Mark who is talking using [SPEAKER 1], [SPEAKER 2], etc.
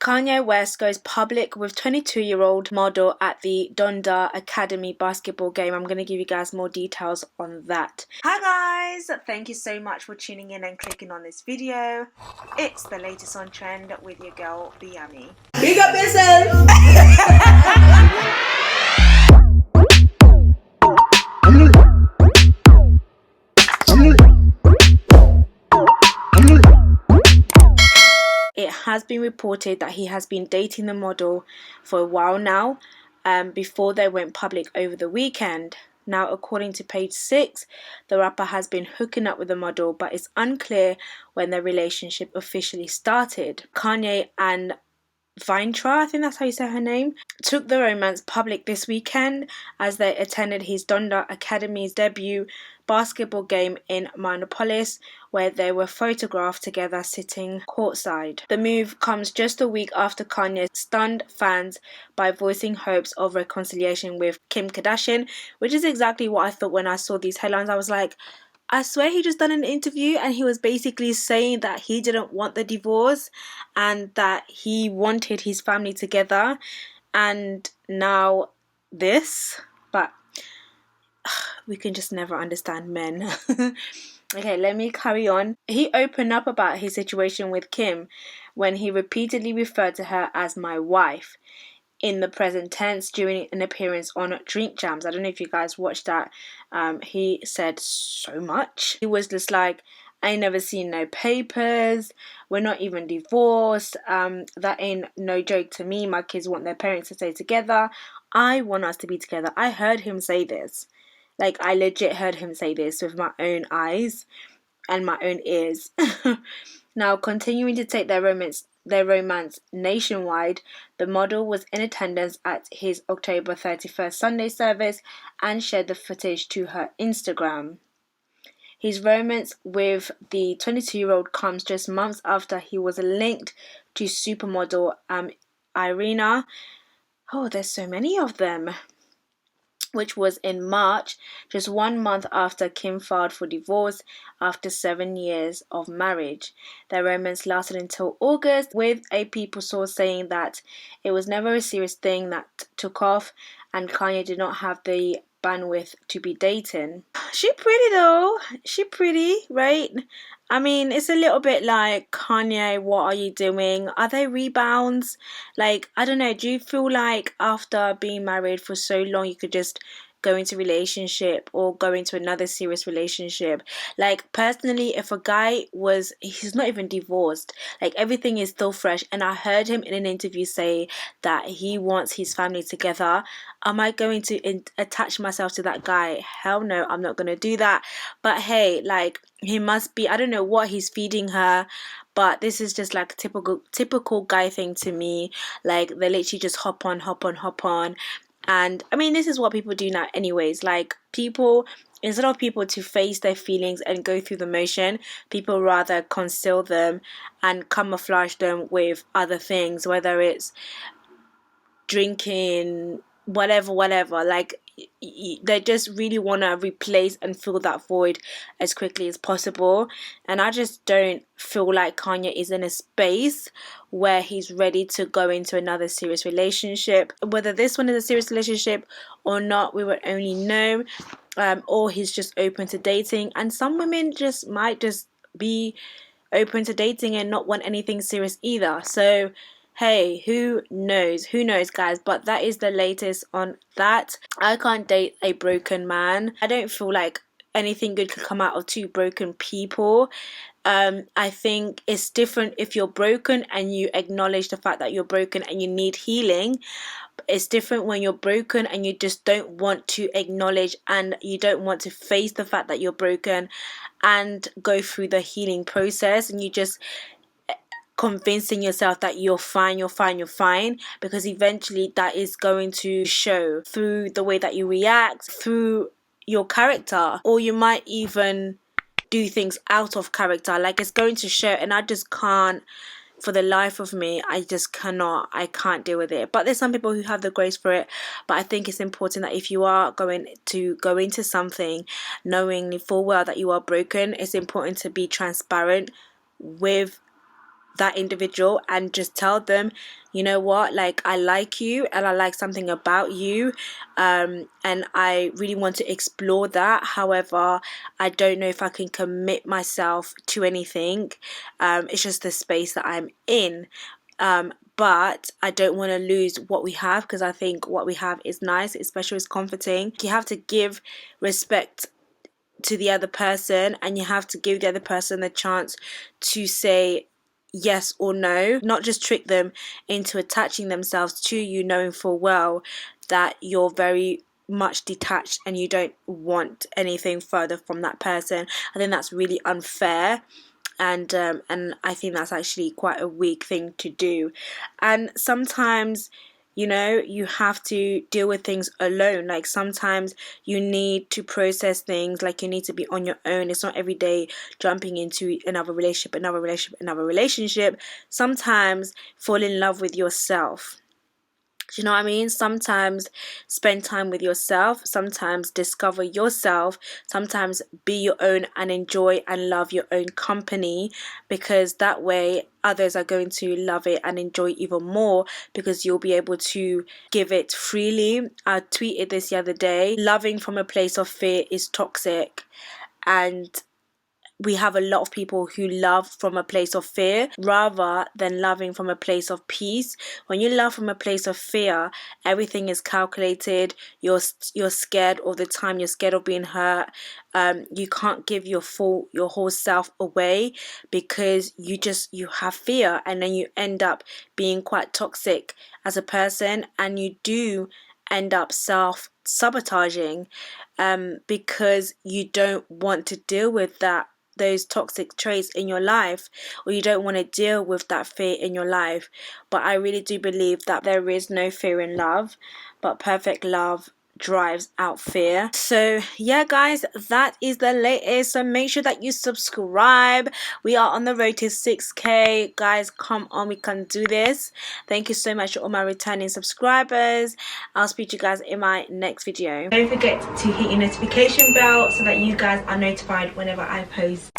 [SPEAKER 1] Kanye West goes public with 22-year-old model at the Donda Academy basketball game. I'm going to give you guys more details on that. Hi guys, thank you so much for tuning in and clicking on this video. It's the latest on trend with your girl Biami.
[SPEAKER 2] Big up yourself.
[SPEAKER 1] It has been reported that he has been dating the model for a while now, before they went public over the weekend. Now, according to page 6, the rapper has been hooking up with the model, but it's unclear when their relationship officially started. Kanye and Vintra, I think that's how you say her name, took the romance public this weekend as they attended his Donda Academy's debut basketball game in Minneapolis, where they were photographed together sitting courtside. The move comes just a week after Kanye stunned fans by voicing hopes of reconciliation with Kim Kardashian, which is exactly what I thought when I saw these headlines. I was like, I swear he just done an interview and he was basically saying that he didn't want the divorce and that he wanted his family together, and now this. But we can just never understand men. Okay, let me carry on. He opened up about his situation with Kim when he repeatedly referred to her as my wife in the present tense during an appearance on Drink Jams. I don't know if you guys watched that. He said so much. He was just like, I ain't never seen no papers. We're not even divorced. That ain't no joke to me. My kids want their parents to stay together. I want us to be together. I heard him say this. Like, I legit heard him say this with my own eyes and my own ears. Now, continuing to take their romance nationwide, the model was in attendance at his October 31st Sunday service and shared the footage to her Instagram. His romance with the 22-year-old comes just months after he was linked to supermodel Irina. Oh, there's so many of them. Which was in March, just 1 month after Kim filed for divorce after 7 years of marriage. Their romance lasted until August, with a People source saying that it was never a serious thing that took off and Kanye did not have the bandwidth to be dating. She pretty though. She pretty, right? I mean, it's a little bit like, Kanye, what are you doing? Are they rebounds? Like, I don't know. Do you feel like after being married for so long, you could just go into a relationship or go into another serious relationship? Like, personally, if a guy he's not even divorced, like, everything is still fresh, and I heard him in an interview say that he wants his family together, am I going to attach myself to that guy? Hell no, I'm not going to do that. But hey, like, he must be, I don't know what he's feeding her, but this is just like a typical guy thing to me. Like, they literally just hop on. And I mean, this is what people do now anyways. Like, instead of people to face their feelings and go through the motion, people rather conceal them and camouflage them with other things, whether it's drinking, whatever. Like, they just really want to replace and fill that void as quickly as possible. And I just don't feel like Kanye is in a space where he's ready to go into another serious relationship. Whether this one is a serious relationship or not, we would only know. Or he's just open to dating. And some women might just be open to dating and not want anything serious either. So hey, who knows, guys? But that is the latest on that. I can't date a broken man. I don't feel like anything good could come out of two broken people. I think it's different if you're broken and you acknowledge the fact that you're broken and you need healing. It's different when you're broken and you just don't want to acknowledge and you don't want to face the fact that you're broken and go through the healing process, and you just convincing yourself that you're fine, because eventually that is going to show through the way that you react, through your character, or you might even do things out of character. Like, it's going to show, and I just can't, for the life of me, I can't deal with it. But there's some people who have the grace for it. But I think it's important that if you are going to go into something knowing full well that you are broken, it's important to be transparent with that individual and just tell them, you know what, like, I like you and I like something about you, and I really want to explore that. However, I don't know if I can commit myself to anything. It's just the space that I'm in. But I don't want to lose what we have, because I think what we have is nice, especially it's comforting. You have to give respect to the other person, and you have to give the other person the chance to say yes or no, not just trick them into attaching themselves to you, knowing full well that you're very much detached and you don't want anything further from that person. I think that's really unfair, and I think that's actually quite a weak thing to do. And sometimes, you know, you have to deal with things alone. Like, sometimes you need to process things, like you need to be on your own. It's not every day jumping into another relationship, another relationship, another relationship. Sometimes fall in love with yourself. Do you know what I mean? Sometimes spend time with yourself, sometimes discover yourself, sometimes be your own and enjoy and love your own company, because that way others are going to love it and enjoy even more, because you'll be able to give it freely. I tweeted this the other day: loving from a place of fear is toxic, and we have a lot of people who love from a place of fear rather than loving from a place of peace. When you love from a place of fear, everything is calculated. You're scared all the time. You're scared of being hurt. You can't give your whole self away, because you have fear, and then you end up being quite toxic as a person, and you do end up self-sabotaging, because you don't want to deal with those toxic traits in your life, or you don't want to deal with that fear in your life. But I really do believe that there is no fear in love, but perfect love drives out fear. So yeah, guys, that is the latest. So make sure that you subscribe. We are on the road to 6k, guys. Come on, we can do this. Thank you so much to all my returning subscribers. I'll speak to you guys in my next video. Don't forget to hit your notification bell so that you guys are notified whenever I post.